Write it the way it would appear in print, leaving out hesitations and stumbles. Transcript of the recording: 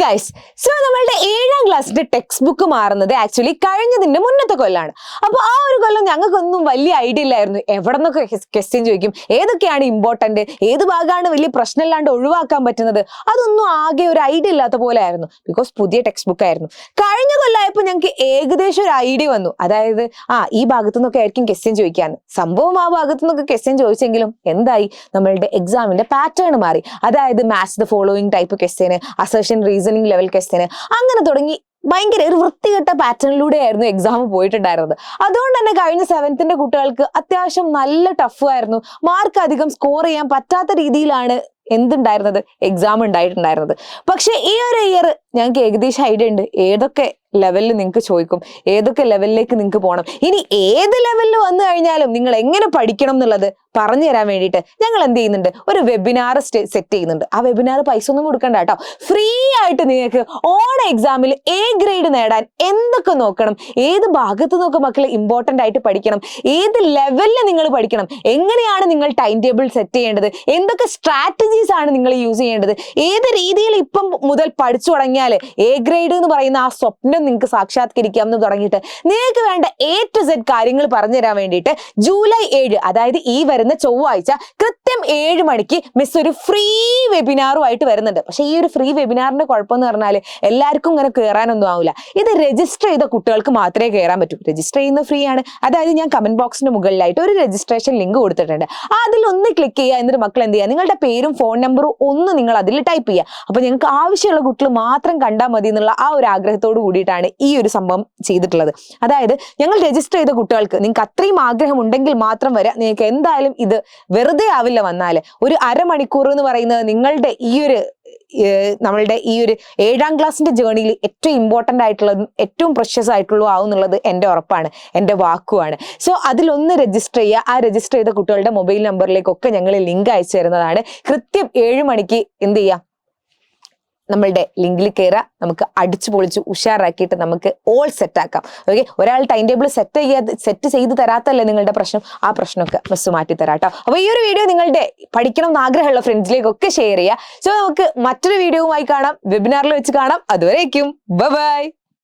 Guys, so നമ്മളുടെ 7ാം ക്ലാസ്സിന്റെ text book മാറുന്നത് ആക്ച്വലി കഴിഞ്ഞതിന്റെ മുന്നത്തെ കൊല്ലാണ്. അപ്പൊ ആ ഒരു കൊല്ലം ഞങ്ങൾക്കൊന്നും വലിയ ഐഡിയ ഇല്ലായിരുന്നു എവിടെ നിന്നൊക്കെ ക്വസ്റ്റ്യൻ ചോദിക്കും, ഏതൊക്കെയാണ് ഇമ്പോർട്ടന്റ്, ഏത് ഭാഗമാണ് വലിയ പ്രശ്നമില്ലാണ്ട് ഒഴിവാക്കാൻ പറ്റുന്നത്, അതൊന്നും ആകെ ഒരു ഐഡിയ ഇല്ലാത്ത പോലെ ആയിരുന്നു. ബിക്കോസ് പുതിയ ടെക്സ്റ്റ് ബുക്ക് ആയിരുന്നു. കഴിഞ്ഞ കൊല്ലമായപ്പോൾ ഞങ്ങൾക്ക് ഏകദേശം ഒരു ഐഡിയ വന്നു. അതായത് ഈ ഭാഗത്തു നിന്നൊക്കെ ആയിരിക്കും ക്വസ്റ്റ്യൻ ചോദിക്കാന്ന്. സംഭവം ആ ഭാഗത്തു നിന്നൊക്കെ ക്വസ്റ്റ്യൻ ചോദിച്ചെങ്കിലും എന്തായി, നമ്മളുടെ എക്സാമിന്റെ പാറ്റേൺ മാറി. അതായത് match the following type question, assertion reasoning level question, അങ്ങനെ തുടങ്ങി ഭയങ്കര ഒരു വൃത്തികെട്ട പാറ്റേണിലൂടെ ആയിരുന്നു എക്സാം പോയിട്ടുണ്ടായിരുന്നത്. അതുകൊണ്ട് തന്നെ കഴിഞ്ഞ 7th കുട്ടികൾക്ക് അത്യാവശ്യം നല്ല ടഫ് ആയിരുന്നു. മാർക്ക് അധികം സ്കോർ ചെയ്യാൻ പറ്റാത്ത രീതിയിലാണ് എന്തുണ്ടായിരുന്നത്, എക്സാം ഉണ്ടായിട്ടുണ്ടായിരുന്നത്. പക്ഷെ ഈ ഒരു ഇയർ ഞങ്ങൾക്ക് ഏകദേശം ഐഡിയ ഉണ്ട് ഏതൊക്കെ ലെവലിൽ നിങ്ങൾക്ക് ചോദിക്കും, ഏതൊക്കെ ലെവലിലേക്ക് നിങ്ങൾക്ക് പോകണം. ഇനി ഏത് ലെവലിൽ വന്നു കഴിഞ്ഞാലും നിങ്ങൾ എങ്ങനെ പഠിക്കണം എന്നുള്ളത് പറഞ്ഞു തരാൻ വേണ്ടിയിട്ട് ഞങ്ങൾ എന്ത് ചെയ്യുന്നുണ്ട്, ഒരു വെബിനാർ സെറ്റ് ചെയ്യുന്നുണ്ട്. ആ വെബിനാർ പൈസ ഒന്നും കൊടുക്കണ്ട കേട്ടോ, ഫ്രീ ആയിട്ട് നിങ്ങൾക്ക് ഓൺ എക്സാമിൽ A ഗ്രേഡ് നേടാൻ എന്തൊക്കെ നോക്കണം, ഏത് ഭാഗത്ത് നിന്നൊക്കെ മക്കൾ ഇമ്പോർട്ടൻ്റ് ആയിട്ട് പഠിക്കണം, ഏത് ലെവലിൽ നിങ്ങൾ പഠിക്കണം, എങ്ങനെയാണ് നിങ്ങൾ ടൈം ടേബിൾ സെറ്റ് ചെയ്യേണ്ടത്, എന്തൊക്കെ സ്ട്രാറ്റജീസ് ആണ് നിങ്ങൾ യൂസ് ചെയ്യേണ്ടത്, ഏത് രീതിയിൽ ഇപ്പം മുതൽ പഠിച്ചു തുടങ്ങിയാൽ A ഗ്രേഡ് എന്ന് പറയുന്ന ആ സ്വപ്നം നിങ്ങൾക്ക് സാക്ഷാത്കരിക്കാം എന്ന് തുടങ്ങിയിട്ട് നിങ്ങൾക്ക് വേണ്ട A to Z കാര്യങ്ങൾ പറഞ്ഞു തരാൻ വേണ്ടിയിട്ട് ജൂലൈ 7, അതായത് ഈ വരുന്ന ചൊവ്വാഴ്ച കൃത്യം 7 മണിക്ക് മിസ് ഒരു ഫ്രീ വെബിനാറുമായിട്ട് വരുന്നുണ്ട്. പക്ഷെ ഈ ഒരു ഫ്രീ വെബിനാറിന്റെ കുഴപ്പമെന്ന് പറഞ്ഞാൽ എല്ലാവർക്കും ഇങ്ങനെ കയറാനൊന്നും ആവില്ല. ഇത് രജിസ്റ്റർ ചെയ്ത കുട്ടികൾക്ക് മാത്രമേ കയറാൻ പറ്റൂ. രജിസ്റ്റർ ചെയ്യുന്നത് ഫ്രീ ആണ്. അതായത് ഞാൻ കമന്റ് ബോക്സിന് മുകളിലായിട്ട് ഒരു രജിസ്ട്രേഷൻ ലിങ്ക് കൊടുത്തിട്ടുണ്ട്. അതിലൊന്ന് ക്ലിക്ക് ചെയ്യുക, എന്നിട്ട് മക്കൾ എന്ത് ചെയ്യുക, നിങ്ങളുടെ പേരും ഫോൺ നമ്പറും ഒന്ന് നിങ്ങൾ അതിൽ ടൈപ്പ് ചെയ്യുക. അപ്പൊ നിങ്ങൾക്ക് ആവശ്യമുള്ള കുട്ടികൾ മാത്രം കണ്ടാൽ മതി എന്നുള്ള ആ ഒരു ആഗ്രഹത്തോട് കൂടിയിട്ടാണ് ഈ ഒരു സംഭവം ചെയ്തിട്ടുള്ളത്. അതായത് ഞങ്ങൾ രജിസ്റ്റർ ചെയ്ത കുട്ടികൾക്ക് നിങ്ങൾക്ക് അത്രയും ആഗ്രഹം ഉണ്ടെങ്കിൽ മാത്രം വരെ, നിങ്ങൾക്ക് എന്തായാലും ഇത് വെറുതെ ആവില്ല. വന്നാൽ ഒരു അരമണിക്കൂർ എന്ന് പറയുന്നത് നിങ്ങളുടെ നമ്മളുടെ ഈ ഒരു 7ാം ക്ലാസ്സിന്റെ ജേർണിയിൽ ഏറ്റവും ഇമ്പോർട്ടൻ്റ് ആയിട്ടുള്ളതും ഏറ്റവും പ്രഷ്യസ് ആയിട്ടുള്ളതും ആവും എന്നുള്ളത് എൻ്റെ ഉറപ്പാണ്, എൻ്റെ വാക്കുമാണ്. സോ അതിലൊന്ന് രജിസ്റ്റർ ചെയ്യുക. ആ രജിസ്റ്റർ ചെയ്ത കുട്ടികളുടെ മൊബൈൽ നമ്പറിലേക്കൊക്കെ ഞങ്ങൾ ലിങ്ക് അയച്ചു തരുന്നതാണ്. കൃത്യം 7 മണിക്ക് എന്ത് ചെയ്യുക, നമ്മളുടെ ലിങ്കിൽ കയറുക, നമുക്ക് അടിച്ചു പൊളിച്ച് ഉഷാറാക്കിയിട്ട് നമുക്ക് ഓൾ സെറ്റ് ആക്കാം. ഓക്കെ, ഒരാൾ ടൈം ടേബിൾ സെറ്റ് ചെയ്ത് തരാത്തല്ലേ നിങ്ങളുടെ പ്രശ്നം, ആ പ്രശ്നമൊക്കെ മിസ് മാറ്റി തരാട്ടോ. അപ്പൊ ഈ ഒരു വീഡിയോ നിങ്ങളുടെ പഠിക്കണം എന്ന് ആഗ്രഹമുള്ള ഫ്രണ്ട്സിലേക്കൊക്കെ ഷെയർ ചെയ്യുക. സോ നമുക്ക് മറ്റൊരു വീഡിയോവുമായി കാണാം, വെബിനാറിൽ വെച്ച് കാണാം. അതുവരേക്കും ബൈ ബൈ.